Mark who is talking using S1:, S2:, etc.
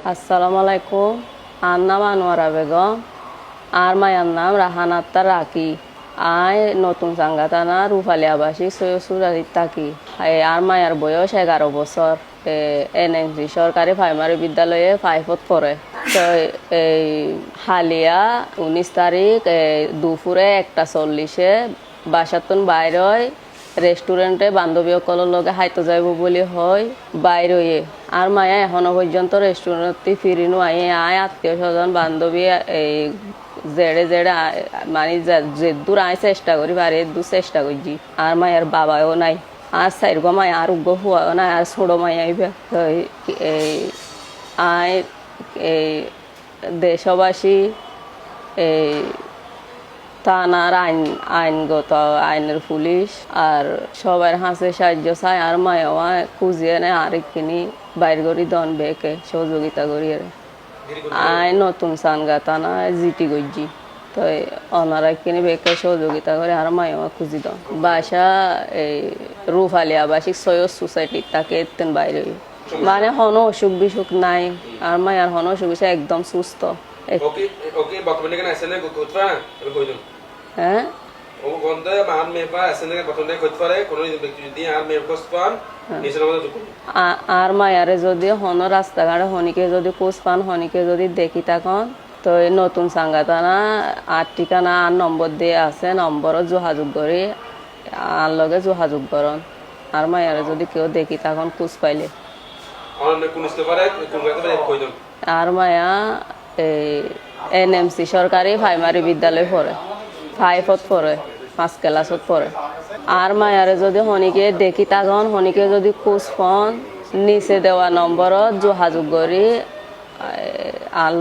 S1: আসসালামু আলাইকুম। আর নাম আনোয়ারা বেগম। আর মায়ের নাম রাহান আক্তার রাকি। আয় নতুন সাঙ্গাতানা রূপালী আবাসিক সৈয়দপুরারিত থাকি। আর মায়ের বয়স 11 বছর। এনএনসি সরকারি প্রাইমারি বিদ্যালয়ে 5ত পড়ে। তো এই হালিয়া 19 তারিখ দুপুরে 1টা 40-এ বাসাতুন বাইরে রেস্টুরেন্টে বান্ধবী সকলের লগে হাইতে যাইব বলে হয় বাইরে। আর মায়া এখনো পর্যন্ত রেস্টুরেন্টে ফিরিনো আয় আত্মীয় স্বজন বান্ধবী এই জেড়ে জেড়ে মানে যে দূর আয় চেষ্টা করি পারে দূর চেষ্টা করছি। আর মায়ের বাবাও নাই। আর সাইড মায় আর উগ্র হুয়াও নাই। আর ছোট মাই আইবে এই আয় এই দেশবাসী এই থানার আইনগত আইনের পুলিশ আর সবার হাসে সাহায্য চাই। আর মায়াও খুঁজিয়ে নেয় আরেকখিনি বাইর করি দন বেকে সহযোগিতা করি। আয় নতুন সানগা থানা জিটি গজ্জি। তো ওনারা কিনে বেকে সহযোগিতা করে আর মায়াও খুঁজি দন বাসা এই রূপালী আবাসিক সৈয়দ সোসাইটি তাকে এতেন বাইরে। মানে হন অসুখ বিসুখ নাই। আর মায়ার হন অসুখ বিসুখ একদম সুস্থ। হ্যাঁ আর মায়ারে যদি হন রাস্তাঘাটে হনিকে যদি কোচ পান হনিকে যদি দেখি তখন তো এই নতুন সাঙ্গাতানা 8 ঠিকানা 8 নম্বর দিয়ে আছে নম্বরত যোগাযোগ করি আর লগে যোগাযোগ করন। আর মায়ারে যদি কেউ দেখি তখন কোচ পাইলে আর মায়া এই এনএমসি সরকারি প্রাইমারি বিদ্যালয় পড়ে 5ত পড়ে 5 ক্লাসত পড়ে। আর মায়ারে যদি হনিকে দেখি তখন হনিকে যদি খোঁজ পান নিচে দেওয়া নম্বরত যোগাযোগ করি আর